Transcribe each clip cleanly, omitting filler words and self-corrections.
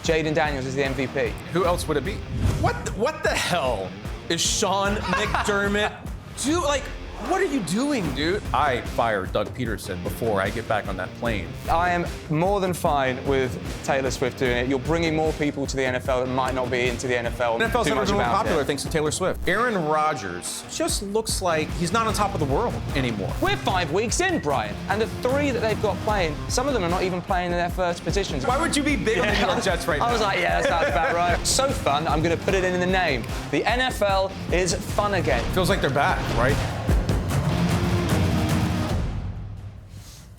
Jayden Daniels is the MVP. Who else would it be? What the hell is Sean McDermott do? Like, what are you doing, dude? I fire Doug Peterson before I get back on that plane. I am more than fine with Taylor Swift doing it. You're bringing more people to the NFL that might not be into the NFL. NFL's too never much been more about popular it. thanks to Taylor Swift. Aaron Rodgers just looks like he's not on top of the world anymore. We're 5 weeks in, Brian, and the 3 that they've got playing, some of them are not even playing in their first positions. Why would you be big on the New York Jets right now? I was like, yeah, that sounds about right. So fun, I'm going to put it in the name. The NFL is fun again. Feels like they're back, right?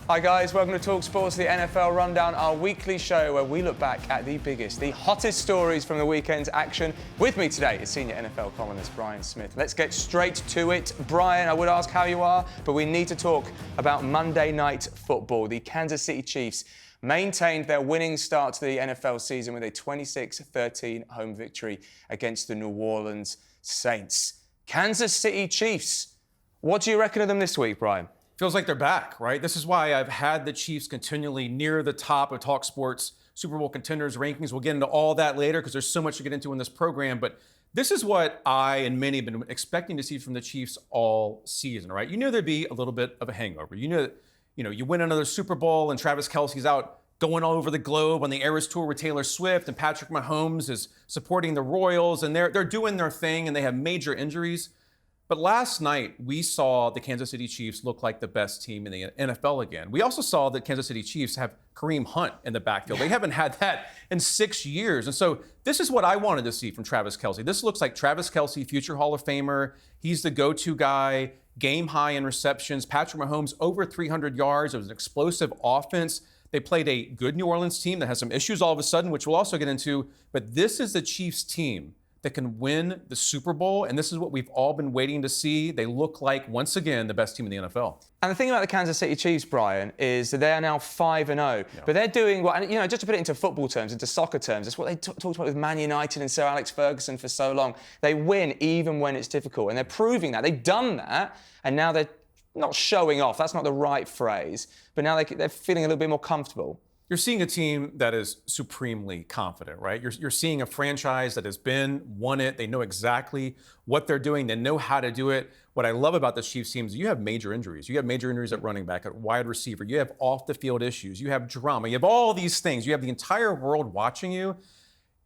Hi guys, welcome to talkSPORT, the NFL Rundown, our weekly show where we look back at the biggest, the hottest stories from the weekend's action. With me today is senior NFL columnist Brian Smith. Let's get straight to it. Brian, I would ask how you are, but we need to talk about Monday Night Football. The Kansas City Chiefs maintained their winning start to the NFL season with a 26-13 home victory against the New Orleans Saints. Kansas City Chiefs, what do you reckon of them this week, Brian? Feels like they're back, right? This is why I've had the Chiefs continually near the top of talkSPORT's Super Bowl contenders rankings. We'll get into all that later because there's so much to get into in this program. But this is what I and many have been expecting to see from the Chiefs all season, right? You knew there'd be a little bit of a hangover. You knew that, you win another Super Bowl and Travis Kelce's out going all over the globe on the Eras Tour with Taylor Swift, and Patrick Mahomes is supporting the Royals, and they're doing their thing, and they have major injuries. But last night, we saw the Kansas City Chiefs look like the best team in the NFL again. We also saw that Kansas City Chiefs have Kareem Hunt in the backfield. They haven't had that in 6 years. And so this is what I wanted to see from Travis Kelce. This looks like Travis Kelce, future Hall of Famer. He's the go-to guy, game high in receptions. Patrick Mahomes, over 300 yards. It was an explosive offense. They played a good New Orleans team that has some issues all of a sudden, which we'll also get into. But this is the Chiefs team that can win the Super Bowl, and this is what we've all been waiting to see. They look like, once again, the best team in the NFL. And the thing about the Kansas City Chiefs, Brian, is that they are now 5-0. But they're doing what, and just to put it into football terms, into soccer terms, it's what they talked about with Man United and Sir Alex Ferguson for so long. They win even when it's difficult, and they're proving that. They've done that, and now they're not showing off. That's not the right phrase. But now they're feeling a little bit more comfortable. You're seeing a team that is supremely confident, right? You're seeing a franchise that has won it. They know exactly what they're doing. They know how to do it. What I love about the Chiefs team is you have major injuries. You have major injuries at running back, at wide receiver. You have off-the-field issues. You have drama. You have all these things. You have the entire world watching you.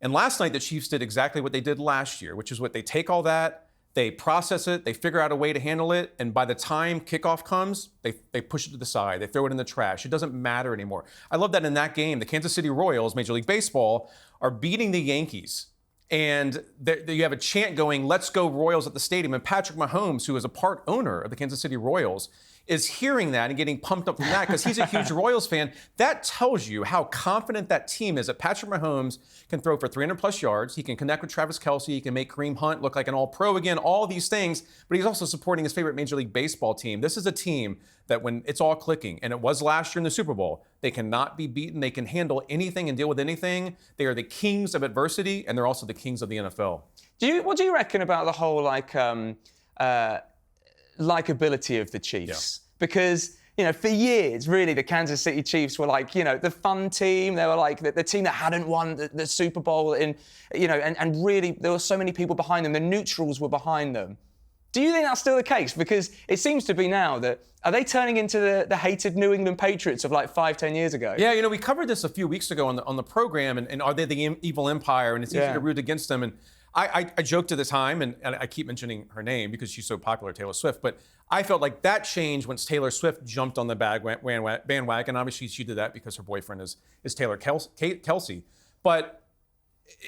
And last night, the Chiefs did exactly what they did last year, which is what they take all that, they process it, they figure out a way to handle it, and by the time kickoff comes, they push it to the side, they throw it in the trash. It doesn't matter anymore. I love that in that game, the Kansas City Royals, Major League Baseball, are beating the Yankees. And you have a chant going, "Let's go Royals" at the stadium. And Patrick Mahomes, who is a part owner of the Kansas City Royals, is hearing that and getting pumped up from that because he's a huge Royals fan. That tells you how confident that team is, that Patrick Mahomes can throw for 300-plus yards. He can connect with Travis Kelce. He can make Kareem Hunt look like an all-pro again, all these things. But he's also supporting his favorite Major League Baseball team. This is a team that when it's all clicking, and it was last year in the Super Bowl, they cannot be beaten. They can handle anything and deal with anything. They are the kings of adversity, and they're also the kings of the NFL. What do you reckon about the whole likability of the Chiefs? Because, for years, really, the Kansas City Chiefs were like, the fun team. They were like the team that hadn't won the Super Bowl and really there were so many people behind them. The neutrals were behind them. Do you think that's still the case? Because it seems to be now that, are they turning into the hated New England Patriots of like 5-10 years ago? Yeah, we covered this a few weeks ago on the program, and are they the evil empire? And it's easy to root against them. And I joked at the time, and I keep mentioning her name because she's so popular, Taylor Swift, but I felt like that changed once Taylor Swift jumped on the bandwagon. Obviously, she did that because her boyfriend is Taylor Kelce. But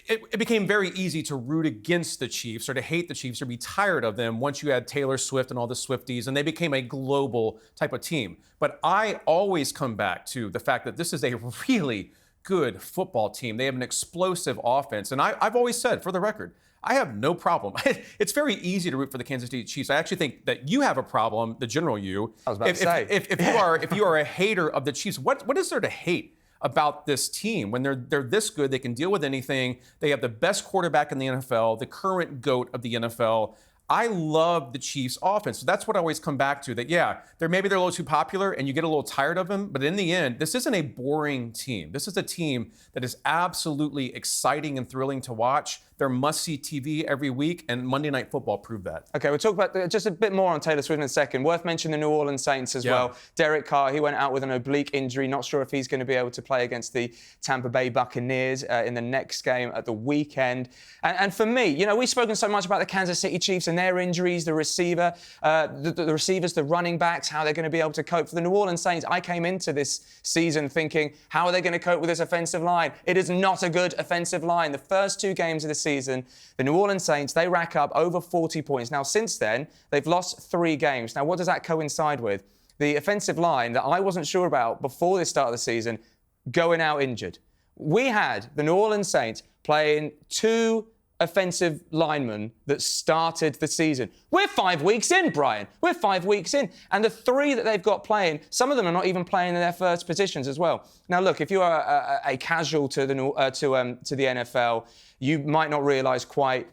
it became very easy to root against the Chiefs or to hate the Chiefs or be tired of them once you had Taylor Swift and all the Swifties, and they became a global type of team. But I always come back to the fact that this is a really good football team. They have an explosive offense. And I've always said, for the record, I have no problem. It's very easy to root for the Kansas City Chiefs. I actually think that you have a problem, the general you. I was about to say. If you are a hater of the Chiefs, what is there to hate about this team? When they're this good, they can deal with anything. They have the best quarterback in the NFL, the current GOAT of the NFL. I love the Chiefs offense. So that's what I always come back to, that, yeah, they're a little too popular and you get a little tired of them. But in the end, this isn't a boring team. This is a team that is absolutely exciting and thrilling to watch. They're must-see TV every week, and Monday Night Football proved that. Okay, we'll talk about just a bit more on Taylor Swift in a second. Worth mentioning the New Orleans Saints as well. Derek Carr, he went out with an oblique injury. Not sure if he's going to be able to play against the Tampa Bay Buccaneers in the next game at the weekend. And for me, you know, we've spoken so much about the Kansas City Chiefs and their injuries, the receivers, the running backs, how they're going to be able to cope. For the New Orleans Saints, I came into this season thinking, how are they going to cope with this offensive line? It is not a good offensive line. The first 2 games of the season, the New Orleans Saints, they rack up over 40 points. Now, since then, they've lost 3 games. Now, what does that coincide with? The offensive line that I wasn't sure about before the start of the season going out injured. We had the New Orleans Saints playing 2 offensive linemen that started the season. We're 5 weeks in, Brian. We're 5 weeks in. And the 3 that they've got playing, some of them are not even playing in their first positions as well. Now, look, if you are a casual to the NFL, you might not realise quite,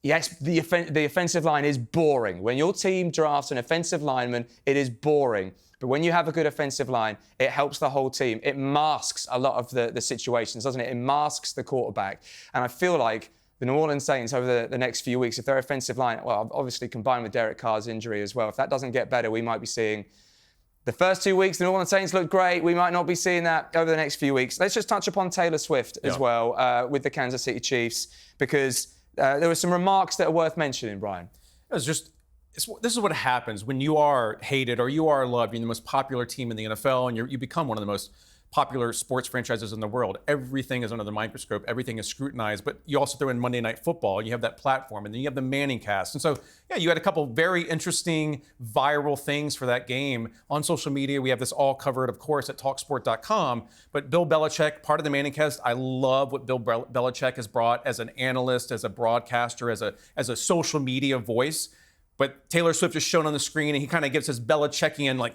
yes, the offensive line is boring. When your team drafts an offensive lineman, it is boring. But when you have a good offensive line, it helps the whole team. It masks a lot of the situations, doesn't it? It masks the quarterback. And I feel like the New Orleans Saints over the next few weeks, if their offensive line, well, obviously combined with Derek Carr's injury as well, if that doesn't get better, we might be seeing the first 2 weeks, the New Orleans Saints look great. We might not be seeing that over the next few weeks. Let's just touch upon Taylor Swift as well with the Kansas City Chiefs, because there were some remarks that are worth mentioning, Brian. This is what happens when you are hated or you are loved. You're the most popular team in the NFL, and you become one of the most popular sports franchises in the world. Everything is under the microscope. Everything is scrutinized. But you also throw in Monday Night Football. You have that platform. And then you have the Manning cast. And so, yeah, you had a couple very interesting viral things for that game on social media. We have this all covered, of course, at talkSPORT.com. But Bill Belichick, part of the Manning cast, I love what Bill Belichick has brought as an analyst, as a broadcaster, as a social media voice. But Taylor Swift is shown on the screen, and he kind of gives his Belichickian, like,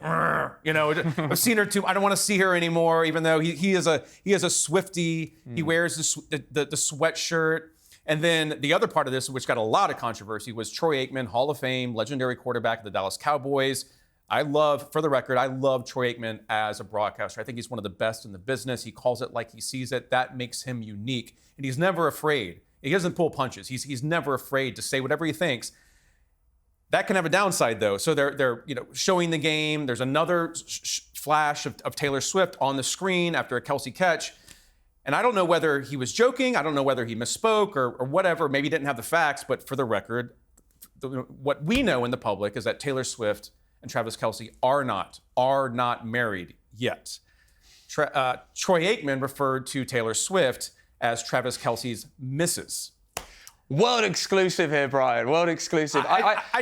you know, I've seen her too. I don't want to see her anymore, even though he is a Swiftie. He wears the sweatshirt. And then the other part of this, which got a lot of controversy, was Troy Aikman, Hall of Fame, legendary quarterback of the Dallas Cowboys. For the record, I love Troy Aikman as a broadcaster. I think he's one of the best in the business. He calls it like he sees it. That makes him unique. And he's never afraid. He doesn't pull punches. He's never afraid to say whatever he thinks. That can have a downside, though. So they're showing the game. There's another flash of Taylor Swift on the screen after a Kelsey catch. And I don't know whether he was joking. I don't know whether he misspoke or whatever. Maybe he didn't have the facts. But for the record, what we know in the public is that Taylor Swift and Travis Kelce are not married yet. Troy Aikman referred to Taylor Swift as Travis Kelce's missus. World exclusive here, Brian. World exclusive. I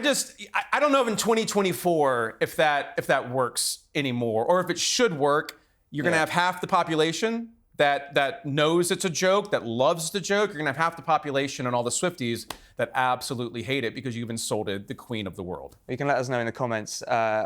don't know if in 2024 if that works anymore, or if it should work. You're going to have half the population that knows it's a joke, that loves the joke. You're going to have half the population and all the Swifties that absolutely hate it because you've insulted the queen of the world. You can let us know in the comments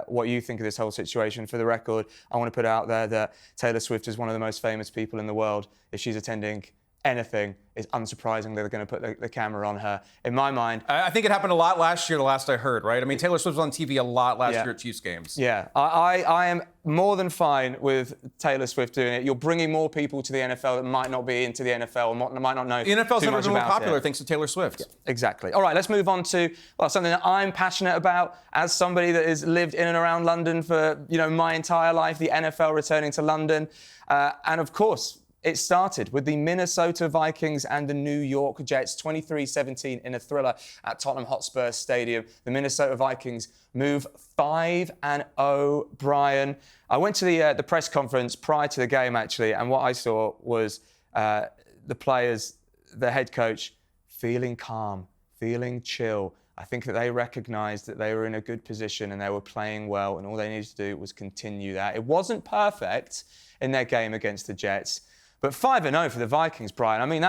what you think of this whole situation. For the record, I want to put out there that Taylor Swift is one of the most famous people in the world. If she's attending anything, it's unsurprising that they're going to put the camera on her. In my mind, I think it happened a lot last year, the last I heard, right? I mean, Taylor Swift was on TV a lot last year at Chiefs games. Yeah, I am more than fine with Taylor Swift doing it. You're bringing more people to the NFL that might not be into the NFL and might not know the NFL's too never much been more about popular it. thanks to Taylor Swift. Yeah, exactly. All right, let's move on to something that I'm passionate about as somebody that has lived in and around London for my entire life, the NFL returning to London. And of course, it started with the Minnesota Vikings and the New York Jets, 23-17 in a thriller at Tottenham Hotspur Stadium. The Minnesota Vikings move 5-0, Brian. I went to the press conference prior to the game, actually, and what I saw was the players, the head coach, feeling calm, feeling chill. I think that they recognised that they were in a good position and they were playing well, and all they needed to do was continue that. It wasn't perfect in their game against the Jets, but 5-0 for the Vikings, Brian. I mean,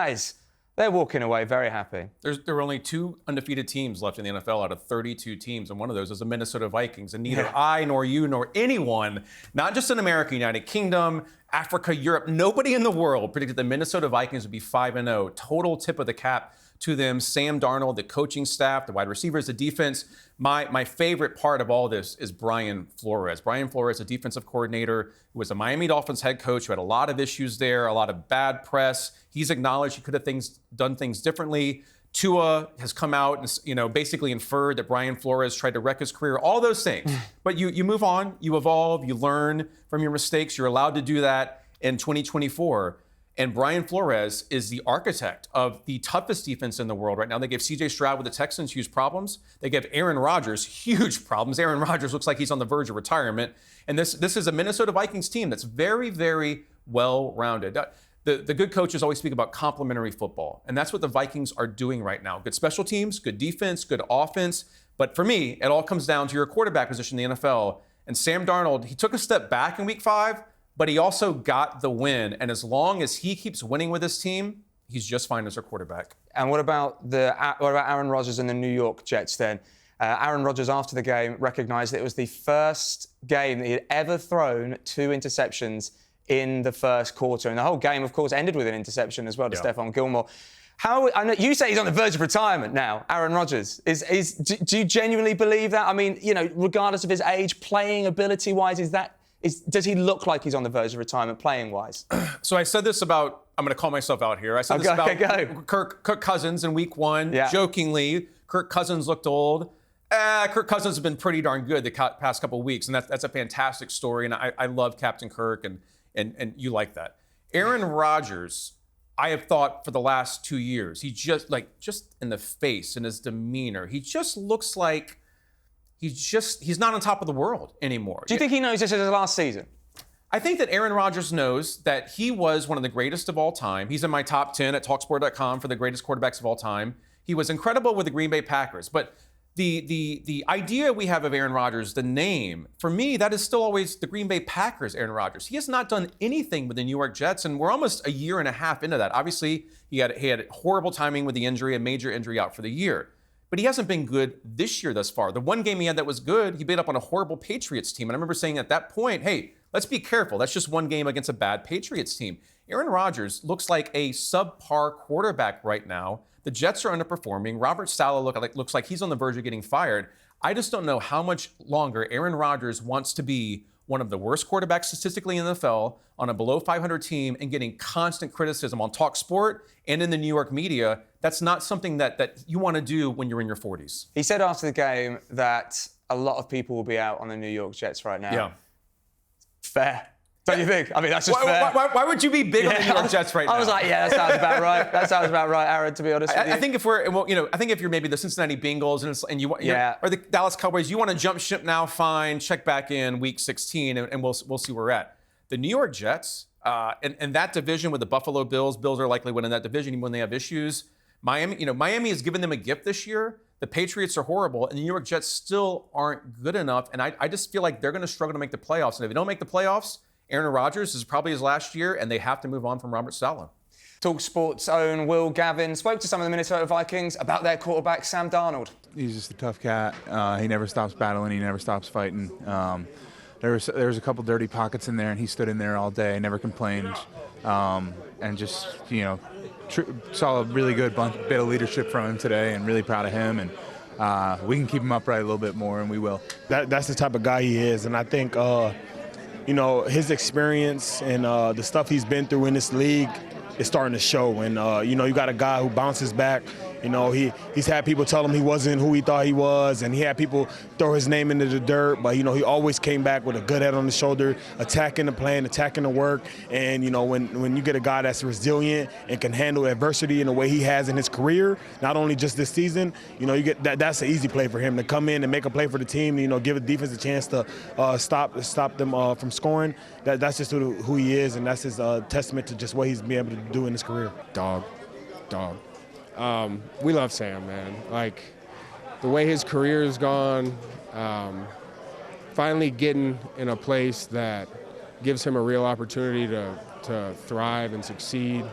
they're walking away very happy. There are only 2 undefeated teams left in the NFL out of 32 teams, and one of those is the Minnesota Vikings. And neither I nor you nor anyone, not just in America, United Kingdom, Africa, Europe, nobody in the world predicted the Minnesota Vikings would be 5-0. Total tip of the cap to them. Sam Darnold, the coaching staff, the wide receivers, the defense. My favorite part of all this is Brian Flores. Brian Flores, a defensive coordinator who was a Miami Dolphins head coach who had a lot of issues there, a lot of bad press. He's acknowledged he could have done things differently. Tua has come out and basically inferred that Brian Flores tried to wreck his career, all those things. But you move on, you evolve, you learn from your mistakes. You're allowed to do that in 2024. And Brian Flores is the architect of the toughest defense in the world right now. They gave C.J. Stroud with the Texans huge problems. They gave Aaron Rodgers huge problems. Aaron Rodgers looks like he's on the verge of retirement. And this is a Minnesota Vikings team that's very, very well-rounded. The good coaches always speak about complementary football, and that's what the Vikings are doing right now. Good special teams, good defense, good offense. But for me, it all comes down to your quarterback position in the NFL. And Sam Darnold, he took a step back in Week 5, but he also got the win. And as long as he keeps winning with his team, he's just fine as their quarterback. And what about Aaron Rodgers and the New York Jets then? Aaron Rodgers, after the game, recognized that it was the first game that he had ever thrown 2 interceptions in the first quarter. And the whole game, of course, ended with an interception as well to Stephon Gilmore. I know you say he's on the verge of retirement now, Aaron Rodgers. Do you genuinely believe that? I mean, regardless of his age, playing ability-wise, does he look like he's on the verge of retirement playing-wise? So I said this about, I'm going to call myself out here. I said this about Kirk Cousins in Week 1, jokingly. Kirk Cousins looked old. Kirk Cousins has been pretty darn good the past couple of weeks, and that's a fantastic story, and I love Captain Kirk, and you like that. Aaron Rodgers, I have thought for the last 2 years, he just in the face and his demeanor, he just looks like he's not on top of the world anymore. Do you think he knows this is his last season? I think that Aaron Rodgers knows that he was one of the greatest of all time. He's in my top 10 at talkSPORT.com for the greatest quarterbacks of all time. He was incredible with the Green Bay Packers, but the idea we have of Aaron Rodgers, the name, for me, that is still always the Green Bay Packers, Aaron Rodgers. He has not done anything with the New York Jets, and we're almost a year and a half into that. Obviously, he had horrible timing with the injury, a major injury out for the year. But he hasn't been good this year thus far. The one game he had that was good, he beat up on a horrible Patriots team. And I remember saying at that point, hey, let's be careful. That's just one game against a bad Patriots team. Aaron Rodgers looks like a subpar quarterback right now. The Jets are underperforming. Robert Saleh looks like he's on the verge of getting fired. I just don't know how much longer Aaron Rodgers wants to be one of the worst quarterbacks statistically in the NFL on a below 500 team and getting constant criticism on talkSPORT and in the New York media. That's not something that you want to do when you're in your 40s. He said after the game that a lot of people will be out on the New York Jets right now. Yeah. Fair. Don't you think? I mean, that's just fair. Why would you be big on the New York Jets right now? I was like, yeah, that sounds about right. That sounds about right, Aaron, to be honest with you. I think if you're maybe the Cincinnati Bengals and you or the Dallas Cowboys, you want to jump ship now, fine, check back in Week 16, and we'll see where we're at. The New York Jets, and that division with the Buffalo Bills are likely winning that division even when they have issues. Miami has given them a gift this year. The Patriots are horrible, and the New York Jets still aren't good enough, and I just feel like they're going to struggle to make the playoffs. And if they don't make the playoffs, Aaron Rodgers is probably his last year, and they have to move on from Robert Saleh. talkSPORT's own Will Gavin spoke to some of the Minnesota Vikings about their quarterback, Sam Darnold. He's just a tough cat. He never stops battling. He never stops fighting. There was a couple dirty pockets in there, and he stood in there all day, never complained, and just, saw a really good bit of leadership from him today, and really proud of him. And we can keep him upright a little bit more, and we will. That's the type of guy he is, and I think his experience and the stuff he's been through in this league is starting to show. And you got a guy who bounces back. He's had people tell him he wasn't who he thought he was, and he had people throw his name into the dirt. But he always came back with a good head on his shoulder, attacking the plan, attacking the work. And when you get a guy that's resilient and can handle adversity in the way he has in his career, not only just this season, you get that's an easy play for him to come in and make a play for the team. Give the defense a chance to stop them from scoring. That's just who he is, and that's his testament to just what he's been able to do in his career. Dog. We love Sam, man. Like, the way his career has gone, finally getting in a place that gives him a real opportunity to thrive and succeed.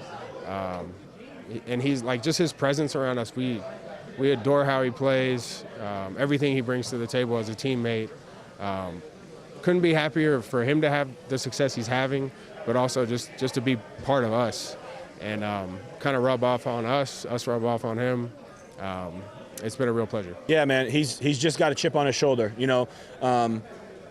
And he's like, just his presence around us, we adore how he plays, everything he brings to the table as a teammate. Couldn't be happier for him to have the success he's having, but also just to be part of us. and kind of rub off on us rub off on him. It's been a real pleasure. Yeah, man, he's just got a chip on his shoulder. You know, a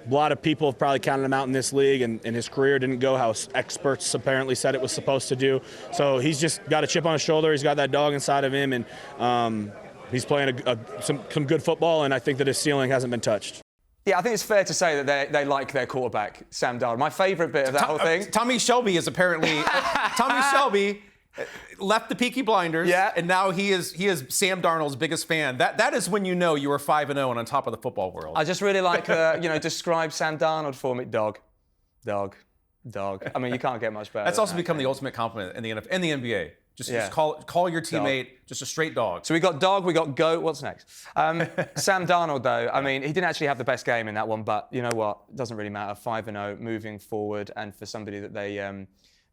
lot of people have probably counted him out in this league, and his career didn't go how experts apparently said it was supposed to do. So he's just got a chip on his shoulder. He's got that dog inside of him, and he's playing some good football, and I think that his ceiling hasn't been touched. Yeah, I think it's fair to say that they like their quarterback, Sam Darnold. My favourite bit of that whole thing. Tommy Shelby is apparently Tommy Shelby left the Peaky Blinders, and now he is Sam Darnold's biggest fan. That is when you know you were 5-0 and on top of the football world. I just really like describe Sam Darnold for me. Dog. I mean, you can't get much better. That's also become the ultimate compliment in the NFL, in the NBA. Just call your teammate just a straight dog. So we got dog, we got goat. What's next? Sam Darnold, though, I mean, he didn't actually have the best game in that one, but you know what? It doesn't really matter. 5-0 moving forward, and for somebody that they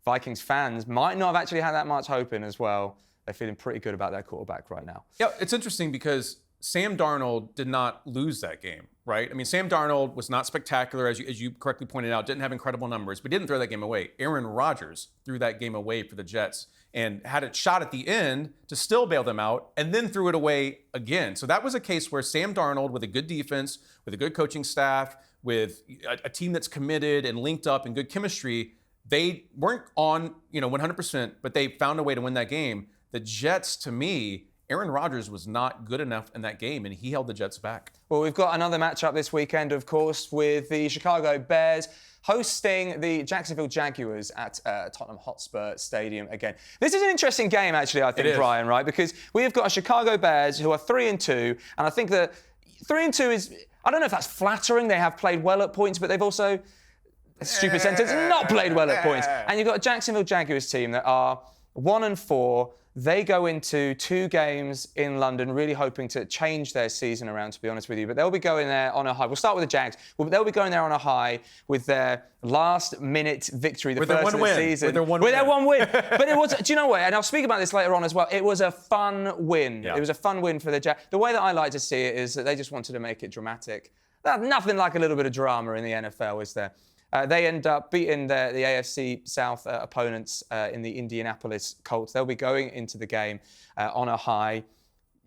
Vikings fans might not have actually had that much hope in as well. They're feeling pretty good about their quarterback right now. Yeah, it's interesting because Sam Darnold did not lose that game, right? I mean, Sam Darnold was not spectacular, as you correctly pointed out, didn't have incredible numbers, but didn't throw that game away. Aaron Rodgers threw that game away for the Jets and had a shot at the end to still bail them out, and then threw it away again. So that was a case where Sam Darnold, with a good defense, with a good coaching staff, with a team that's committed and linked up and good chemistry, they weren't on 100%, but they found a way to win that game. The Jets, to me, Aaron Rodgers was not good enough in that game, and he held the Jets back. Well, we've got another matchup this weekend, of course, with the Chicago Bears hosting the Jacksonville Jaguars at Tottenham Hotspur Stadium again. This is an interesting game, actually, I think, Brian, right? Because we have got a Chicago Bears who are 3-2, and I think that 3-2 is, I don't know if that's flattering. They have played well at points, but they've also, stupid sentence, not played well at points. And you've got a Jacksonville Jaguars team that are 1-4. They go into 2 games in London, really hoping to change their season around, to be honest with you. But they'll be going there on a high. We'll start with the Jags. They'll be going there on a high with their last-minute victory, the first of the season. With their one win. But it was, do you know what? And I'll speak about this later on as well. It was a fun win. Yeah. It was a fun win for the Jags. The way that I like to see it is that they just wanted to make it dramatic. Nothing like a little bit of drama in the NFL, is there? They end up beating the AFC South opponents in the Indianapolis Colts. They'll be going into the game on a high.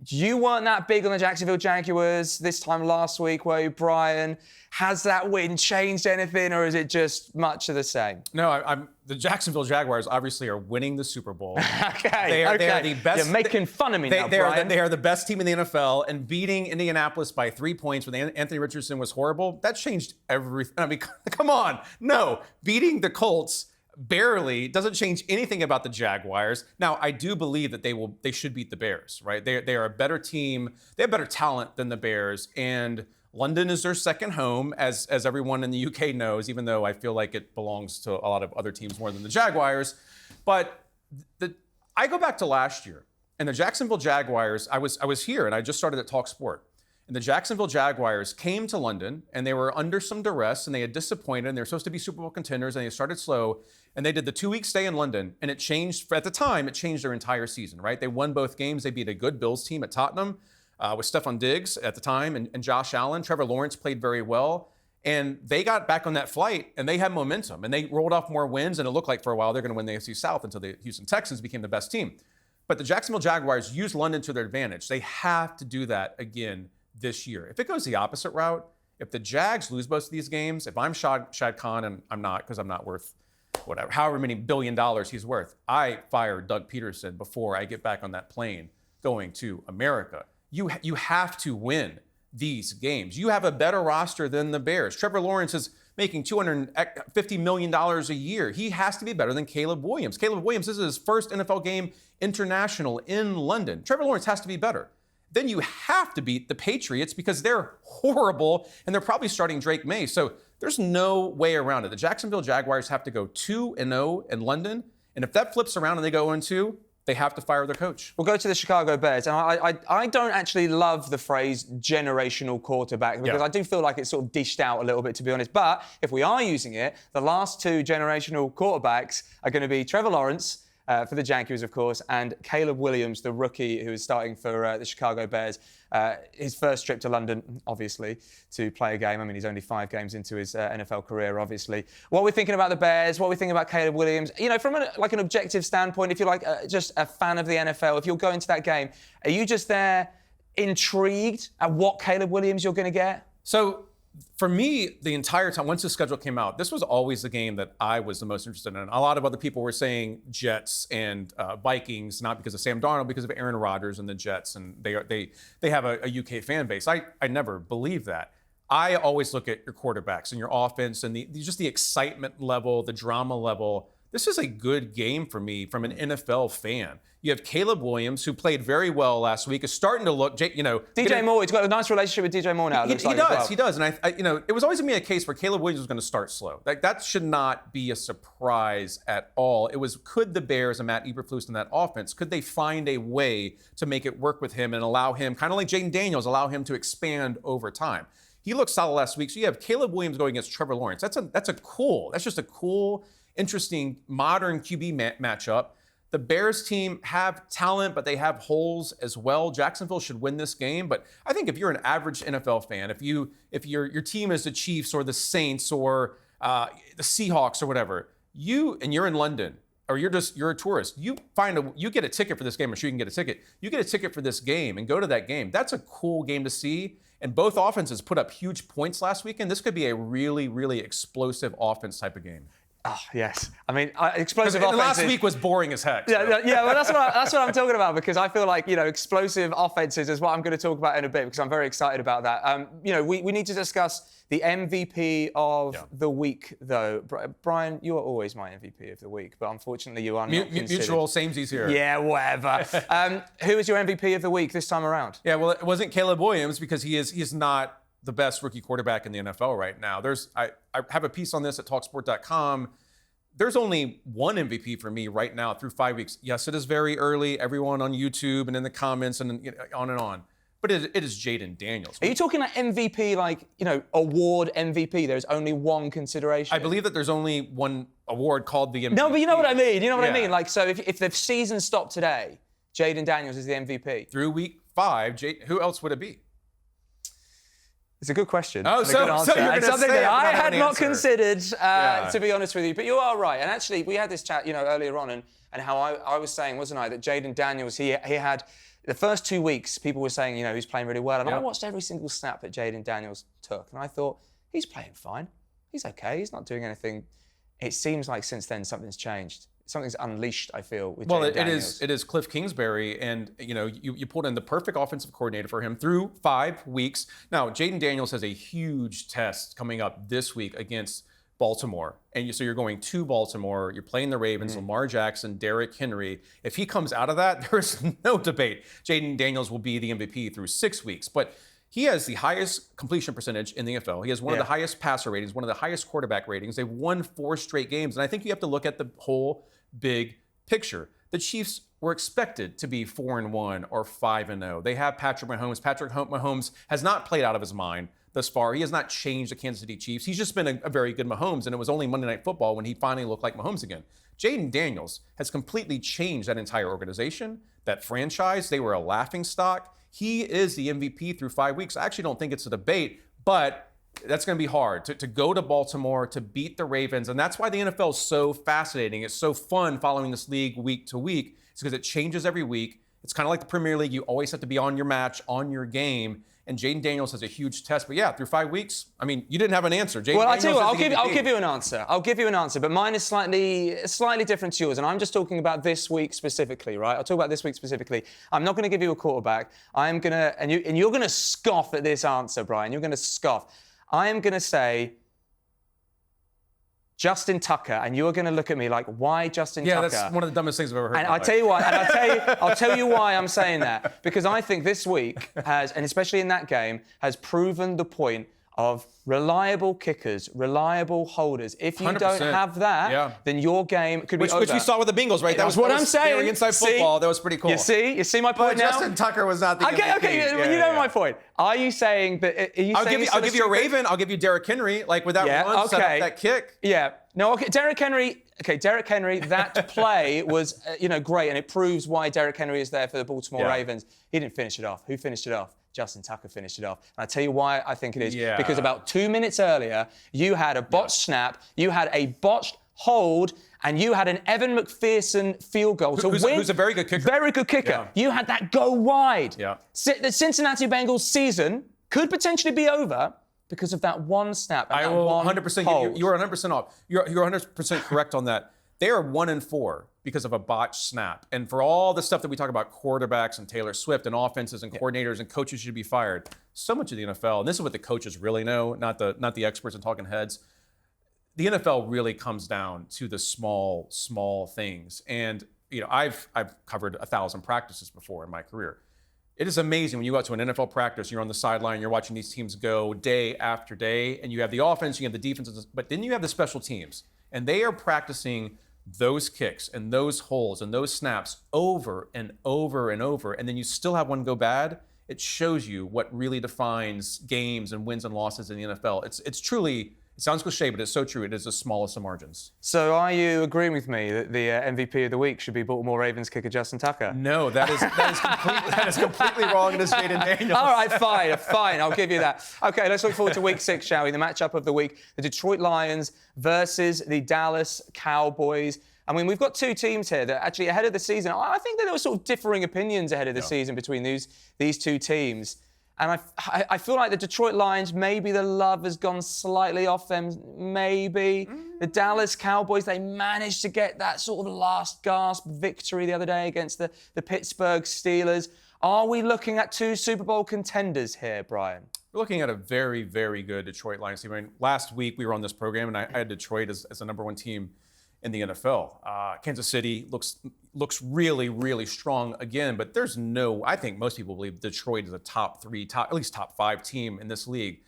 You weren't that big on the Jacksonville Jaguars this time last week, were you, Brian? Has that win changed anything, or is it just much of the same? No, the Jacksonville Jaguars obviously are winning the Super Bowl. Okay. They are the best. You're making fun of me now, Brian. They are the best team in the NFL, and beating Indianapolis by 3 points when Anthony Richardson was horrible, that changed everything. I mean, come on. No, beating the Colts barely doesn't change anything about the Jaguars. Now, I do believe that they should beat the Bears, right? They are a better team. They have better talent than the Bears, and London is their second home, as everyone in the UK knows, even though I feel like it belongs to a lot of other teams more than the Jaguars. But I go back to last year, and the Jacksonville Jaguars, I was here, and I just started at talkSPORT. And the Jacksonville Jaguars came to London, and they were under some duress, and they had disappointed, and they were supposed to be Super Bowl contenders, and they started slow, and they did the 2-week stay in London, and it changed, at the time, it changed their entire season, right? They won both games. They beat a good Bills team at Tottenham with Stephon Diggs at the time and Josh Allen. Trevor Lawrence played very well, and they got back on that flight, and they had momentum, and they rolled off more wins, and it looked like for a while they're going to win the AFC South until the Houston Texans became the best team. But the Jacksonville Jaguars used London to their advantage. They have to do that again this year. If it goes the opposite route, if the Jags lose most of these games, if I'm Shad Khan, and I'm not, because I'm not worth whatever, however many $1 billion he's worth, I fire Doug Peterson before I get back on that plane going to America. You have to win these games. You have a better roster than the Bears. Trevor Lawrence is making $250 million a year. He has to be better than Caleb Williams. Caleb Williams, this is his first NFL game international in London. Trevor Lawrence has to be better. Then you have to beat the Patriots because they're horrible and they're probably starting Drake May. So there's no way around it. The Jacksonville Jaguars have to go 2-0 in London. And if that flips around and they go 1-2, they have to fire their coach. We'll go to the Chicago Bears. And I don't actually love the phrase generational quarterback because I do feel like it's sort of dished out a little bit, to be honest. But if we are using it, the last 2 generational quarterbacks are going to be Trevor Lawrence for the Jaguars, of course, and Caleb Williams, the rookie who is starting for the Chicago Bears. His first trip to London, obviously, to play a game. I mean, he's only 5 games into his NFL career, obviously. What are we thinking about the Bears? What are we thinking about Caleb Williams? You know, from an objective standpoint, if you're just a fan of the NFL, if you're going to that game, are you just there intrigued at what Caleb Williams you're going to get? So, for me, the entire time, once the schedule came out, this was always the game that I was the most interested in. A lot of other people were saying Jets and Vikings, not because of Sam Darnold, because of Aaron Rodgers and the Jets, and they have a UK fan base. I never believed that. I always look at your quarterbacks and your offense and just the excitement level, the drama level. This is a good game for me from an NFL fan. You have Caleb Williams, who played very well last week, is starting to look, DJ Moore, he's got a nice relationship with DJ Moore now. He does. And it was always going to be a case where Caleb Williams was going to start slow. Like, that should not be a surprise at all. It was, could the Bears and Matt Eberflus in that offense, could they find a way to make it work with him and allow him, kind of like Jayden Daniels, allow him to expand over time? He looked solid last week. So you have Caleb Williams going against Trevor Lawrence. That's just a cool, interesting, modern QB matchup. The Bears team have talent, but they have holes as well. Jacksonville should win this game, but I think if you're an average NFL fan, if your team is the Chiefs or the Saints or the Seahawks or whatever, you're in London or you're a tourist, you get a ticket for this game. I'm sure you can get a ticket. You get a ticket for this game and go to that game. That's a cool game to see. And both offenses put up huge points last weekend. This could be a really, really explosive offense type of game. Oh, yes. I mean, explosive offenses. Last week was boring as heck. So. Yeah, well, that's what I'm talking about, because I feel like, explosive offenses is what I'm going to talk about in a bit, because I'm very excited about that. We need to discuss the MVP of the week, though. Brian, you are always my MVP of the week, but unfortunately you are not considered. Mutual, samesies here. Yeah, whatever. Who is your MVP of the week this time around? Yeah, well, it wasn't Caleb Williams, because he is not the best rookie quarterback in the NFL right now. I have a piece on this at talkSPORT.com. There's only one MVP for me right now through 5 weeks. Yes, it is very early. Everyone on YouTube and in the comments and on and on. But it is Jayden Daniels. Are you talking like MVP, award MVP? There's only one consideration. I believe that there's only one award called the MVP. No, but you know what I mean. You know what I mean? So if the season stopped today, Jayden Daniels is the MVP. Through week 5, who else would it be? It's a good question. Oh, so good answer. you're it's something that I had not considered, to be honest with you. But you are right. And actually, we had this chat, earlier on, and how I was saying, wasn't I, that Jayden Daniels, he had the first 2 weeks, people were saying, he's playing really well. And I watched every single snap that Jayden Daniels took, and I thought, he's playing fine. He's okay. He's not doing anything. It seems like since then something's changed. Something's unleashed, I feel, with Jayden Daniels. It is Cliff Kingsbury, and you pulled in the perfect offensive coordinator for him through 5 weeks. Now, Jayden Daniels has a huge test coming up this week against Baltimore, and so you're going to Baltimore. You're playing the Ravens, Lamar Jackson, Derrick Henry. If he comes out of that, there is no debate. Jayden Daniels will be the MVP through 6 weeks, but he has the highest completion percentage in the NFL. He has one of the highest passer ratings, one of the highest quarterback ratings. They've won 4 straight games, and I think you have to look at the whole big picture. The Chiefs were expected to be 4-1 or 5-0. They have Patrick Mahomes. Patrick Mahomes has not played out of his mind thus far. He has not changed the Kansas City Chiefs. He's just been a very good Mahomes, and it was only Monday Night Football when he finally looked like Mahomes again. Jayden Daniels has completely changed that entire organization, that franchise. They were a laughingstock. He is the MVP through 5 weeks. I actually don't think it's a debate, but that's going to be hard to go to Baltimore, to beat the Ravens. And that's why the NFL is so fascinating. It's so fun following this league week to week. It's because it changes every week. It's kind of like the Premier League. You always have to be on your match, on your game. And Jayden Daniels has a huge test. But yeah, through 5 weeks, I mean, you didn't have an answer. Well, I'll tell you what, I'll give you an answer. I'll give you an answer, but mine is slightly different to yours. And I'm just talking about this week specifically, right? I'll talk about this week specifically. I'm not going to give you a quarterback. I'm going to, and you're going to scoff at this answer, Brian. You're going to scoff. I am going to say Justin Tucker, and you are going to look at me like, why Justin Tucker? Yeah, that's one of the dumbest things I've ever heard. And I'll tell you why. I'll tell you why I'm saying that. Because I think this week has, and especially in that game, has proven the point of reliable kickers, reliable holders. If you 100%. don't have that, then your game could be over. Which we saw with the Bengals, right? That was what I'm saying. Inside football, that was pretty cool. You see my point but now? Justin Tucker was not the MVP. Okay, you know my point. Are you saying that? Are you I'll give you a Raven. I'll give you Derrick Henry. Like with that run, set up that kick. Yeah. No, okay, Derrick Henry. Okay, Derrick Henry. That play was, great, and it proves why Derrick Henry is there for the Baltimore Ravens. He didn't finish it off. Who finished it off? Justin Tucker finished it off. And I'll tell you why I think it is. Yeah. Because about 2 minutes earlier, you had a botched snap, you had a botched hold, and you had an Evan McPherson field goal to win. Who's a very good kicker. Very good kicker. Yeah. You had that go wide. Yeah. The Cincinnati Bengals season could potentially be over because of that one snap. And I that will one 100%. hold. You're 100% off. You're 100% correct on that. They are 1-4 because of a botched snap. And for all the stuff that we talk about, quarterbacks and Taylor Swift and offenses and coordinators and coaches should be fired. So much of the NFL, and this is what the coaches really know, not the experts and talking heads. The NFL really comes down to the small things. And I've covered 1,000 practices before in my career. It is amazing when you go out to an NFL practice, you're on the sideline, you're watching these teams go day after day, and you have the offense, you have the defense, but then you have the special teams. And they are practicing those kicks and those holes and those snaps over and over and over, and then you still have one go bad. It shows you what really defines games and wins and losses in the NFL. It's truly, it sounds cliche, but it's so true. It is the smallest of margins. So are you agreeing with me that the MVP of the week should be Baltimore Ravens kicker Justin Tucker? No, that is completely wrong. It is Jayden Daniels. All right, fine. I'll give you that. Okay, let's look forward to Week 6, shall we? The matchup of the week, the Detroit Lions versus the Dallas Cowboys. I mean, we've got two teams here that actually ahead of the season, I think that there were sort of differing opinions ahead of the season between these two teams. And I feel like the Detroit Lions, maybe the love has gone slightly off them, maybe. The Dallas Cowboys, they managed to get that sort of last gasp victory the other day against the Pittsburgh Steelers. Are we looking at two Super Bowl contenders here, Brian? We're looking at a very, very good Detroit Lions team. I mean, last week we were on this program, and I had Detroit as the number one team in the NFL. Kansas City looks really, really strong again, but there's I think most people believe Detroit is a at least top 5 team in this league.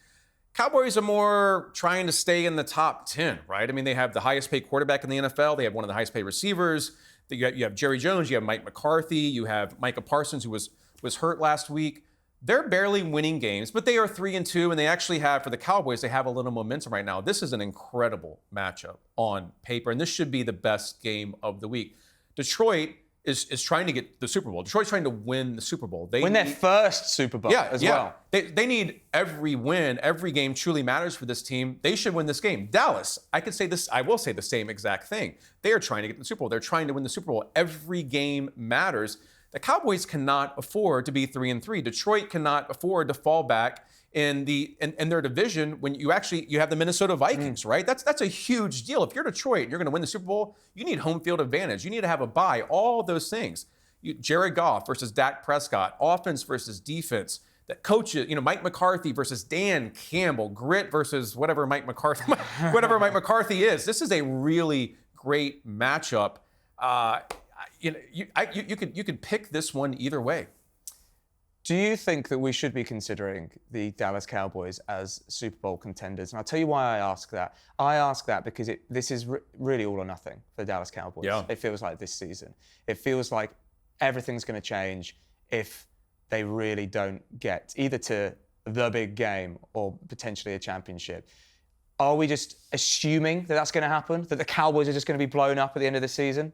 Cowboys are more trying to stay in the top 10, right? I mean, they have the highest paid quarterback in the NFL. They have one of the highest paid receivers. You have Jerry Jones, you have Mike McCarthy, you have Micah Parsons, who was hurt last week. They're barely winning games, but they are 3-2, and they actually have, for the Cowboys, they have a little momentum right now. This is an incredible matchup on paper, and this should be the best game of the week. Detroit is trying to get the Super Bowl. Detroit's trying to win the Super Bowl. They win their first Super Bowl as well. They need every win. Every game truly matters for this team. They should win this game. Dallas, I will say the same exact thing. They are trying to get the Super Bowl. They're trying to win the Super Bowl. Every game matters. The Cowboys cannot afford to be 3-3. Detroit cannot afford to fall back in their division when you have the Minnesota Vikings, right? That's a huge deal. If you're Detroit and you're going to win the Super Bowl, you need home field advantage. You need to have a bye. All those things. Jared Goff versus Dak Prescott, offense versus defense. That coaches, Mike McCarthy versus Dan Campbell, grit versus whatever Mike McCarthy is. This is a really great matchup. You could pick this one either way. Do you think that we should be considering the Dallas Cowboys as Super Bowl contenders? And I'll tell you why I ask that. I ask that because this is really all or nothing for the Dallas Cowboys. Yeah. It feels like this season. It feels like everything's going to change if they really don't get either to the big game or potentially a championship. Are we just assuming that that's going to happen? That the Cowboys are just going to be blown up at the end of the season?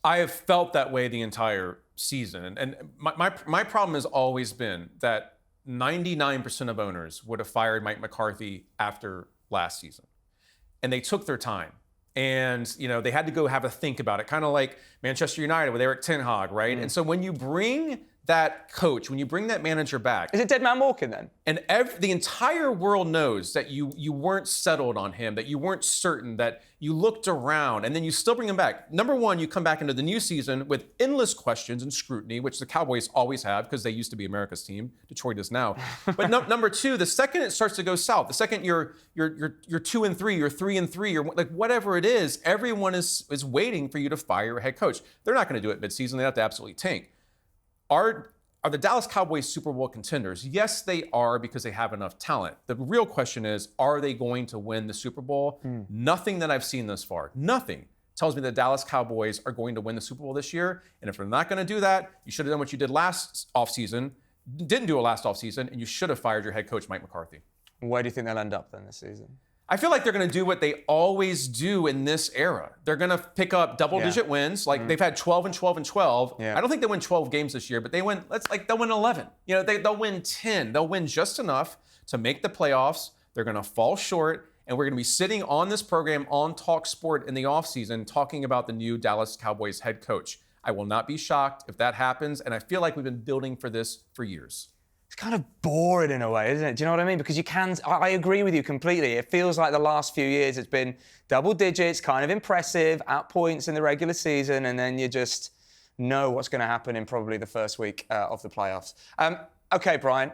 I have felt that way the entire season. And my problem has always been that 99% of owners would have fired Mike McCarthy after last season. And they took their time. And, they had to go have a think about it, kind of like Manchester United with Eric Ten Hag, right? And so when you bring that coach, when you bring that manager back... Is it Dead Man Walking then? And the entire world knows that you weren't settled on him, that you weren't certain, that you looked around, and then you still bring him back. Number one, you come back into the new season with endless questions and scrutiny, which the Cowboys always have because they used to be America's team. Detroit is now. But number two, the second it starts to go south, the second you're 2-3, you're 3-3, you're like whatever it is, everyone is waiting for you to fire your head coach. They're not going to do it midseason. They have to absolutely tank. Are the Dallas Cowboys Super Bowl contenders? Yes, they are because they have enough talent. The real question is, are they going to win the Super Bowl? Nothing that I've seen thus far, nothing tells me the Dallas Cowboys are going to win the Super Bowl this year. And if they're not going to do that, you should have done what you did last offseason, didn't do it last offseason, and you should have fired your head coach, Mike McCarthy. Where do you think they'll end up then this season? I feel like they're going to do what they always do in this era. They're going to pick up double-digit wins. Like they've had 12 and 12 and 12. I don't think they win 12 games this year, but they'll win 11. You know, they'll win 10. They'll win just enough to make the playoffs. They're going to fall short, and we're going to be sitting on this program on talkSPORT in the offseason talking about the new Dallas Cowboys head coach. I will not be shocked if that happens, and I feel like we've been building for this for years. It's kind of boring in a way, isn't it? Do you know what I mean? Because I agree with you completely. It feels like the last few years it's been double digits, kind of impressive, at points in the regular season, and then you just know what's going to happen in probably the first week of the playoffs. Okay, Brian.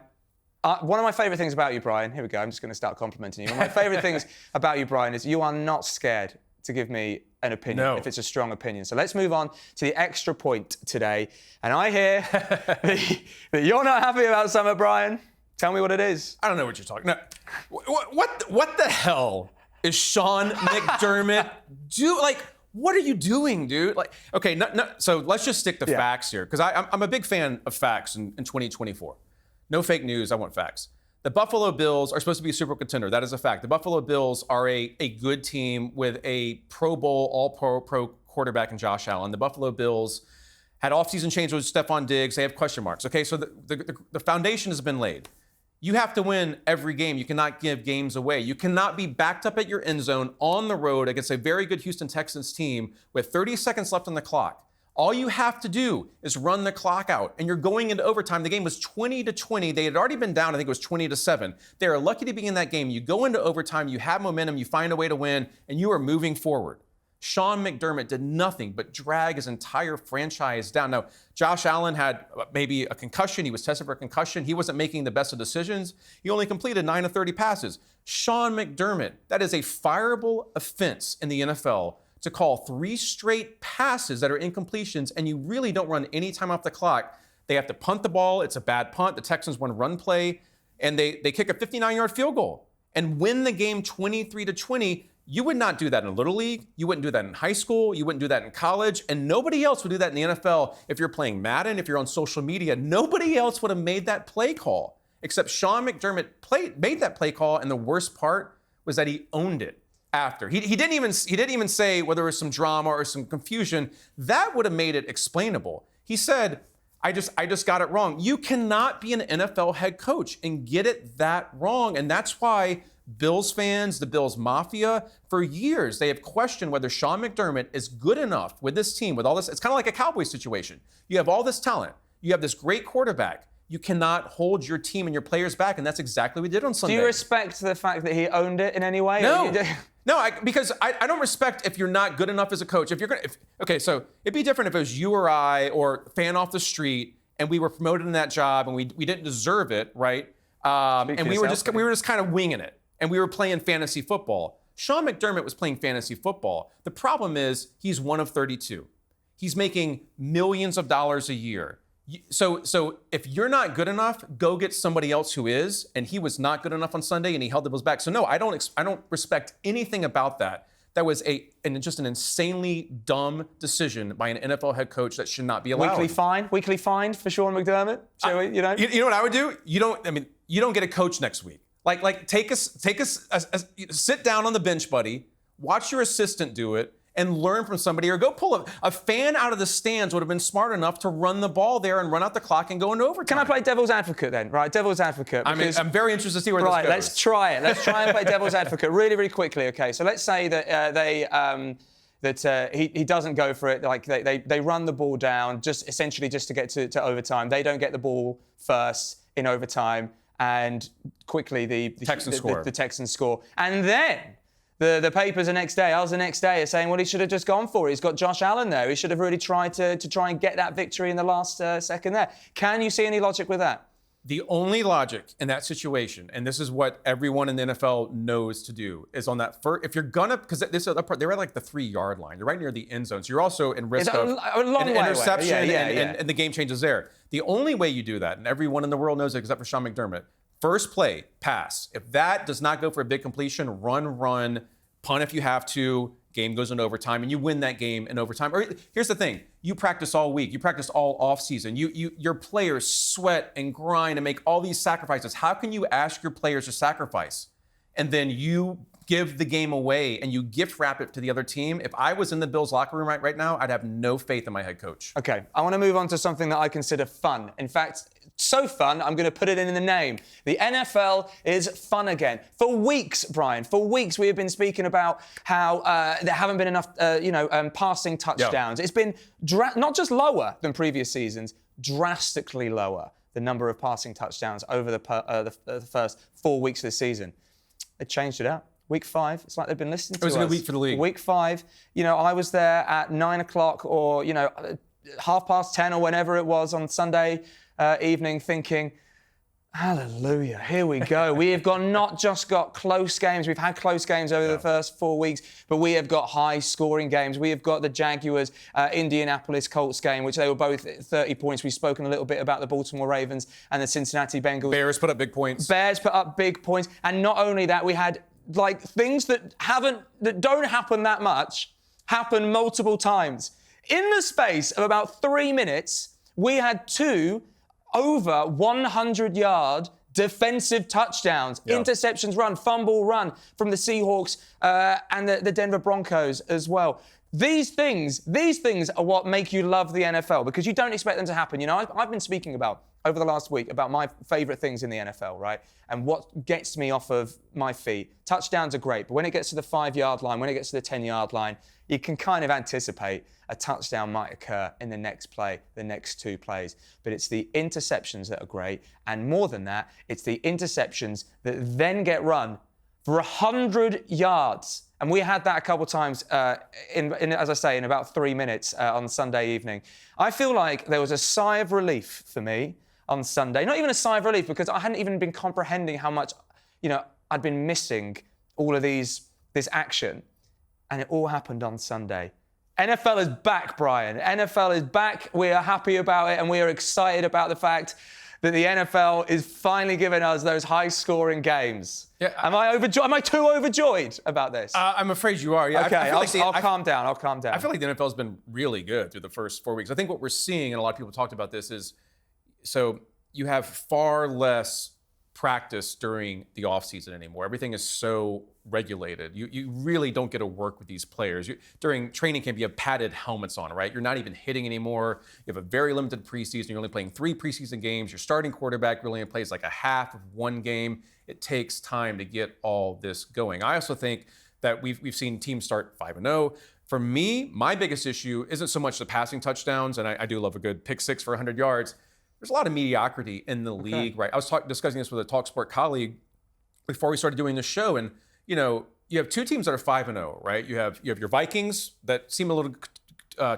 One of my favourite things about you, Brian, here we go, I'm just going to start complimenting you. One of my favourite things about you, Brian, is you are not scared to give me an opinion if it's a strong opinion. So let's move on to the extra point today. And I hear that you're not happy about Summer, Brian. Tell me what it is. I don't know what you're talking about. What the hell is Sean McDermott do? Like, what are you doing, dude? Like, okay, so let's just stick to facts here, because I'm a big fan of facts in 2024. No fake news, I want facts. The Buffalo Bills are supposed to be a Super Bowl contender. That is a fact. The Buffalo Bills are a good team with a Pro Bowl, all-pro quarterback in Josh Allen. The Buffalo Bills had offseason change with Stephon Diggs. They have question marks. Okay, so the foundation has been laid. You have to win every game. You cannot give games away. You cannot be backed up at your end zone on the road against a very good Houston Texans team with 30 seconds left on the clock. All you have to do is run the clock out, and you're going into overtime. The game was 20-20. They had already been down, I think it was 20-7. They are lucky to be in that game. You go into overtime, you have momentum, you find a way to win, and you are moving forward. Sean McDermott did nothing but drag his entire franchise down. Now, Josh Allen had maybe a concussion. He was tested for a concussion. He wasn't making the best of decisions. He only completed 9 of 30 passes. Sean McDermott, that is a fireable offense in the NFL, to call 3 straight passes that are incompletions, and you really don't run any time off the clock. They have to punt the ball. It's a bad punt. The Texans won run play, and they kick a 59-yard field goal and win the game 23-20. You would not do that in Little League. You wouldn't do that in high school. You wouldn't do that in college, and nobody else would do that in the NFL. If you're playing Madden, if you're on social media, nobody else would have made that play call except Sean McDermott made that play call, and the worst part was that he owned it. After. He didn't even say whether there was some drama or some confusion. That would have made it explainable. He said, I just got it wrong. You cannot be an NFL head coach and get it that wrong. And that's why Bills fans, the Bills Mafia, for years, they have questioned whether Sean McDermott is good enough with this team, with all this. It's kind of like a Cowboys situation. You have all this talent. You have this great quarterback. You cannot hold your team and your players back, and that's exactly what we did on Sunday. Do you respect the fact that he owned it in any way? No, because I don't respect if you're not good enough as a coach. Okay, so it'd be different if it was you or I or a fan off the street, and we were promoted in that job, and we didn't deserve it, right? And we were just kind of winging it, and we were playing fantasy football. Sean McDermott was playing fantasy football. The problem is he's one of 32. He's making millions of dollars a year. So if you're not good enough, go get somebody else who is. And he was not good enough on Sunday, and he held the Bills back. So no, I don't respect anything about that. That was just an insanely dumb decision by an NFL head coach that should not be allowed. Weekly fine for Sean McDermott. You know what I would do? You don't get a coach next week. Like take us sit down on the bench, buddy. Watch your assistant do it. And learn from somebody, or go pull a fan out of the stands would have been smart enough to run the ball there and run out the clock and go into overtime. Can I play devil's advocate then? Right, devil's advocate. I'm very interested to see where this goes. Right, let's try it. Let's try and play devil's advocate really, really quickly. Okay, so let's say that he doesn't go for it. Like they run the ball down just to get to overtime. They don't get the ball first in overtime, and quickly the Texans score, and then. The papers the next day, are saying, well, he should have just gone for it. He's got Josh Allen there. He should have really tried to try and get that victory in the last second there. Can you see any logic with that? The only logic in that situation, and this is what everyone in the NFL knows to do, is on that first, if you're gonna, because this other part, they're at like the 3-yard line. You're right near the end zone. So you're also in risk of an interception and the game changes there. The only way you do that, and everyone in the world knows it except for Sean McDermott, first play, pass. If that does not go for a big completion, run, punt if you have to, game goes in overtime, and you win that game in overtime. Or here's the thing, you practice all week, you practice all offseason, your players sweat and grind and make all these sacrifices. How can you ask your players to sacrifice and then you give the game away and you gift wrap it to the other team. If I was in the Bills locker room right now, I'd have no faith in my head coach. Okay, I want to move on to something that I consider fun. In fact, so fun, I'm going to put it in the name. The NFL is fun again. For weeks, Brian, for weeks we have been speaking about how there haven't been enough, passing touchdowns. It's been not just lower than previous seasons, drastically lower, the number of passing touchdowns over the first 4 weeks of the season. They changed it up. Week 5, it's like they've been listening to us. It was a good week for the league. Week 5, I was there at 9 o'clock or, 10:30 or whenever it was on Sunday evening thinking, hallelujah, here we go. We have not just got close games. We've had close games over the first 4 weeks, but we have got high-scoring games. We have got the Jaguars, Indianapolis Colts game, which they were both 30 points. We've spoken a little bit about the Baltimore Ravens and the Cincinnati Bengals. Bears put up big points. Bears put up big points. And not only that, we had things that don't happen that much happen multiple times. In the space of about 3 minutes, we had 2 over 100-yard defensive touchdowns, interceptions run, fumble run from the Seahawks and the Denver Broncos as well. These things are what make you love the NFL because you don't expect them to happen. I've been speaking about over the last week about my favorite things in the NFL, right? And what gets me off of my feet. Touchdowns are great, but when it gets to the 5-yard line, when it gets to the 10-yard line, you can kind of anticipate a touchdown might occur in the next play, the next 2 plays. But it's the interceptions that are great. And more than that, it's the interceptions that then get run for 100 yards. And we had that a couple times, as I say, in about 3 minutes on Sunday evening. I feel like there was a sigh of relief for me on Sunday. Not even a sigh of relief because I hadn't even been comprehending how much, I'd been missing all of this action. And it all happened on Sunday. NFL is back, Brian. NFL is back. We are happy about it, and we are excited about the fact that the NFL is finally giving us those high-scoring games. Yeah, am I too overjoyed about this? I'm afraid you are. Yeah. Okay, I'll calm down. I'll calm down. I feel like the NFL has been really good through the first 4 weeks. I think what we're seeing, and a lot of people talked about this, is so you have far less practice during the offseason anymore. Everything is so regulated. You really don't get to work with these players. During training camp, you have padded helmets on, right? You're not even hitting anymore. You have a very limited preseason. You're only playing 3 preseason games. Your starting quarterback really only plays like a half of 1 game. It takes time to get all this going. I also think that we've seen teams start 5-0. For me, my biggest issue isn't so much the passing touchdowns, and I do love a good pick 6 for 100 yards. There's a lot of mediocrity in the league, right? I was discussing this with a talkSPORT colleague before we started doing this show, and you have 2 teams that are 5-0, right? You have your Vikings that seem a little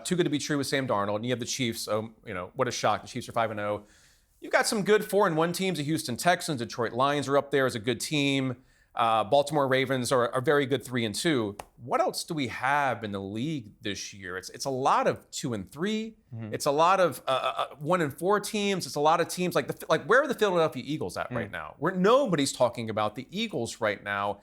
too good to be true with Sam Darnold, and you have the Chiefs. What a shock! The Chiefs are 5-0. You've got some good 4-1 teams. The Houston Texans, Detroit Lions are up there as a good team. Baltimore Ravens are very good 3-2. What else do we have in the league this year? It's a lot of 2-3. Mm-hmm. It's a lot of 1-4 teams. It's a lot of teams like where are the Philadelphia Eagles at right now? Where nobody's talking about the Eagles right now.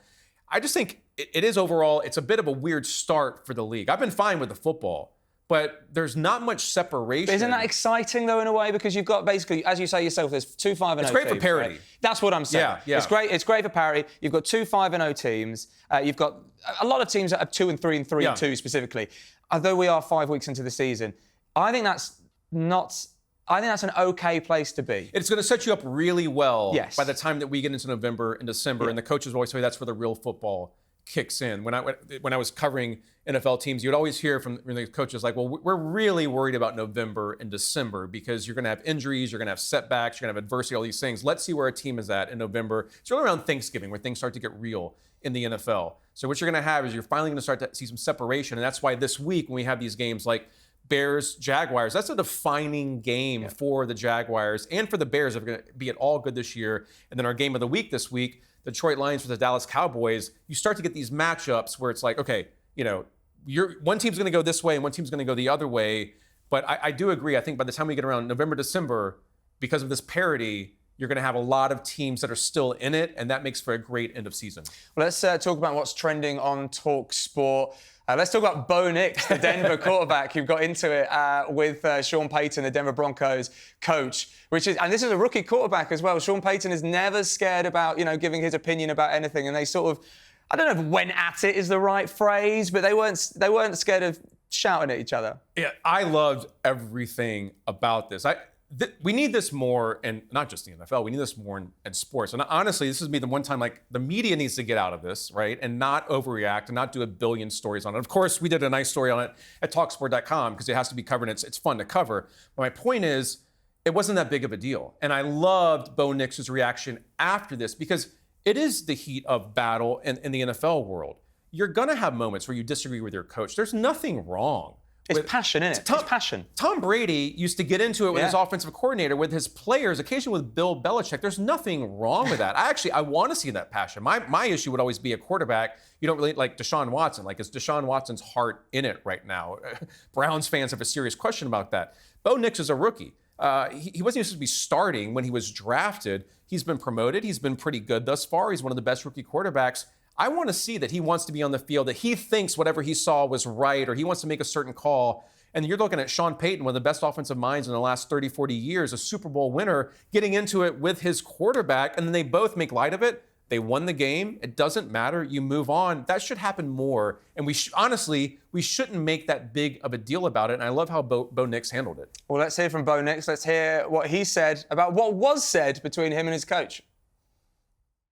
I just think it is overall. It's a bit of a weird start for the league. I've been fine with the football, but there's not much separation. But isn't that exciting, though, in a way? Because you've got basically, as you say yourself, there's 2 5-0 It's great teams, for parity. Right? That's what I'm saying. Yeah. It's great for parity. You've got 2 5-0 teams. You've got a lot of teams that are 2-3 and 3-2 specifically. Although we are 5 weeks into the season, I think that's an okay place to be. It's going to set you up really well by the time that we get into November and December, and the coaches always say that's where the real football kicks in. When I was covering NFL teams, you'd always hear from the coaches like, well, we're really worried about November and December because you're going to have injuries, you're going to have setbacks, you're going to have adversity, all these things. Let's see where a team is at in November. It's really around Thanksgiving where things start to get real in the NFL. So what you're going to have is you're finally going to start to see some separation, and that's why this week when we have these games like Bears, Jaguars, that's a defining game for the Jaguars and for the Bears if we're going to be at all good this year. And then our game of the week this week, the Detroit Lions versus the Dallas Cowboys, you start to get these matchups where it's like, okay, one team's going to go this way and one team's going to go the other way. But I do agree. I think by the time we get around November, December, because of this parity, you're going to have a lot of teams that are still in it, and that makes for a great end of season. Well, let's talk about what's trending on talkSPORT. Let's talk about Bo Nix, the Denver quarterback, who got into it with Sean Payton, the Denver Broncos coach, and this is a rookie quarterback as well. Sean Payton is never scared about, giving his opinion about anything, and they sort of, I don't know if "went at it" is the right phrase, but they weren't scared of shouting at each other. Yeah, I loved everything about this. We need this more, and not just the NFL. We need this more in sports. And honestly, this is me the one time like the media needs to get out of this, right, and not overreact and not do a billion stories on it. Of course, we did a nice story on it at talkSPORT.com because it has to be covered. And it's fun to cover. But my point is, it wasn't that big of a deal. And I loved Bo Nix's reaction after this because it is the heat of battle in the NFL world. You're gonna have moments where you disagree with your coach. There's nothing wrong. It's passion, isn't it? It's passion. Tom Brady used to get into it with his offensive coordinator, with his players, occasionally with Bill Belichick. There's nothing wrong with that. I want to see that passion. My issue would always be a quarterback. You don't really like Deshaun Watson. Like, is Deshaun Watson's heart in it right now? Browns fans have a serious question about that. Bo Nix is a rookie. He wasn't supposed to be starting when he was drafted. He's been promoted. He's been pretty good thus far. He's one of the best rookie quarterbacks. I want to see that he wants to be on the field, that he thinks whatever he saw was right, or he wants to make a certain call. And you're looking at Sean Payton, one of the best offensive minds in the last 30, 40 years, a Super Bowl winner, getting into it with his quarterback, and then they both make light of it. They won the game. It doesn't matter. You move on. That should happen more. And honestly, we shouldn't make that big of a deal about it. And I love how Bo Nix handled it. Well, let's hear from Bo Nix. Let's hear what he said about what was said between him and his coach.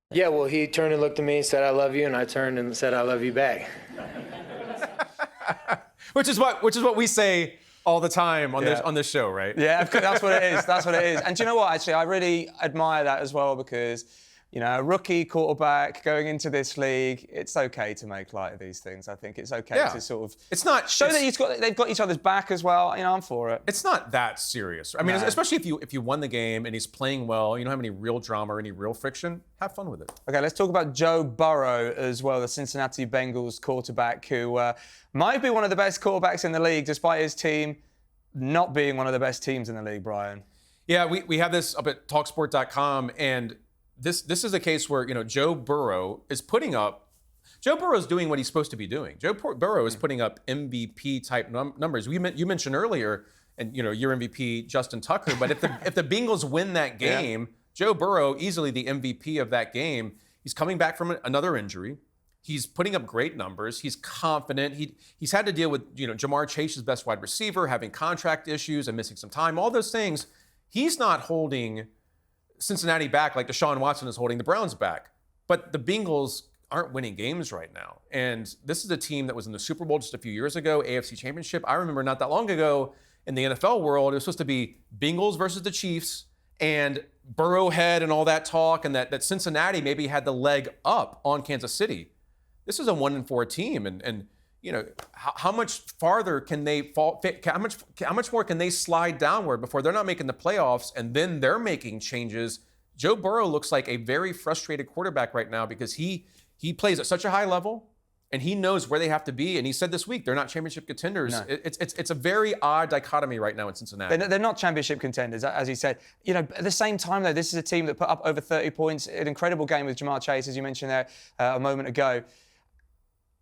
Yeah, well, he turned and looked at me and said, "I love you," and I turned and said, "I love you back." which is what we say all the time on this show, right? Yeah, that's what it is. That's what it is. And do you know what? Actually, I really admire that as well because, you know, a rookie quarterback going into this league, it's okay to make light of these things. I think it's okay to sort of show that they've got each other's back as well. You know, I'm for it. It's not that serious. I mean, especially if you won the game and he's playing well, you don't have any real drama or any real friction. Have fun with it. Okay, let's talk about Joe Burrow as well, the Cincinnati Bengals quarterback who might be one of the best quarterbacks in the league despite his team not being one of the best teams in the league, Brian. Yeah, we have this up at talkSPORT.com, and this is a case where, you know, Joe Burrow is doing what he's supposed to be doing. Joe Burrow is putting up MVP type numbers. You mentioned earlier, and you know, your MVP Justin Tucker, but if the Bengals win that game, Joe Burrow easily the MVP of that game. He's coming back from another injury. He's putting up great numbers. He's confident. He's had to deal with, you know, Jamar Chase's best wide receiver having contract issues and missing some time. All those things. He's not holding Cincinnati back like Deshaun Watson is holding the Browns back. But the Bengals aren't winning games right now. And this is a team that was in the Super Bowl just a few years ago, AFC Championship. I remember not that long ago in the NFL world, it was supposed to be Bengals versus the Chiefs and Burrowhead and all that talk, and that Cincinnati maybe had the leg up on Kansas City. This is a 1-4 team, and you know, how much farther can they fall? How much more can they slide downward before they're not making the playoffs and then they're making changes? Joe Burrow looks like a very frustrated quarterback right now because he plays at such a high level and he knows where they have to be. And he said this week they're not championship contenders. No. It's a very odd dichotomy right now in Cincinnati. They're not championship contenders, as he said. You know, at the same time though, this is a team that put up over 30 points, an incredible game with Jamar Chase, as you mentioned there a moment ago.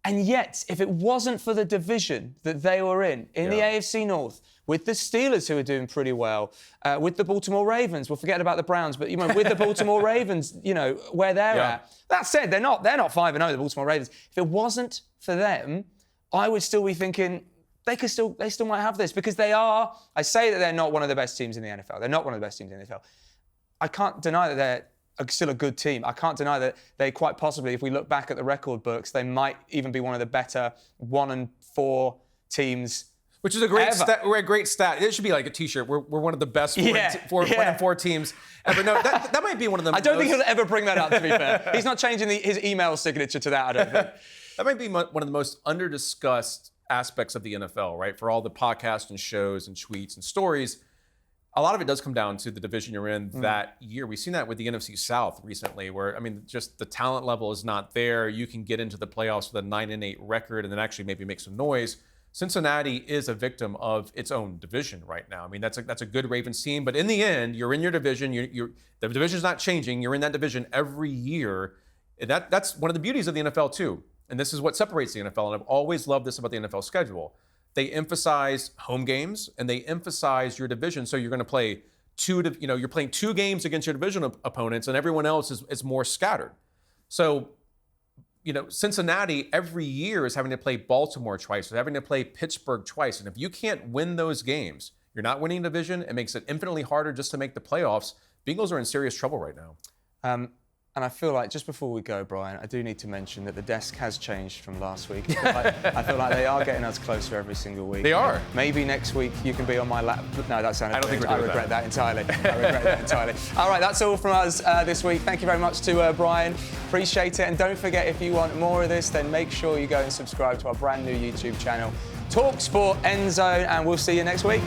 And yet, if it wasn't for the division that they were in the AFC North, with the Steelers who are doing pretty well, with the Baltimore Ravens, we'll forget about the Browns, but you know, with the Baltimore Ravens, you know, where they're at. That said, they're not 5-0, the Baltimore Ravens. If it wasn't for them, I would still be thinking they still might have this because they are. I say that they're not one of the best teams in the NFL. They're not one of the best teams in the NFL. I can't deny that they're still a good team. I can't deny that they quite possibly, if we look back at the record books, they might even be one of the better 1-4 teams. Which is a great stat. We're a great stat. It should be like a T-shirt. We're one of the best 1-4 teams ever. No, that might be one of the. I don't think he'll ever bring that up. To be fair, he's not changing his email signature to that. I don't think. That might be one of the most under-discussed aspects of the NFL, right? For all the podcasts and shows and tweets and stories. A lot of it does come down to the division you're in that year. We've seen that with the NFC South recently, where, I mean, just the talent level is not there. You can get into the playoffs with a 9-8 record and then actually maybe make some noise. Cincinnati is a victim of its own division right now. I mean, that's a good Ravens team, but in the end, you're in your division. The division's not changing. You're in that division every year. That's one of the beauties of the NFL too. And this is what separates the NFL. And I've always loved this about the NFL schedule. They emphasize home games and they emphasize your division. So you're going to play you're playing 2 games against your division opponents, and everyone else is more scattered. So Cincinnati every year is having to play Baltimore twice, or having to play Pittsburgh twice. And if you can't win those games, you're not winning division. It makes it infinitely harder just to make the playoffs. Bengals are in serious trouble right now. And I feel like, just before we go, Brian, I do need to mention that the desk has changed from last week. I feel like they are getting us closer every single week. They are. Maybe next week you can be on my lap. No, that sounded I don't think we're doing I regret that entirely. I regret that entirely. All right, that's all from us this week. Thank you very much to Brian. Appreciate it. And don't forget, if you want more of this, then make sure you go and subscribe to our brand new YouTube channel, talkSPORT End Zone, and we'll see you next week.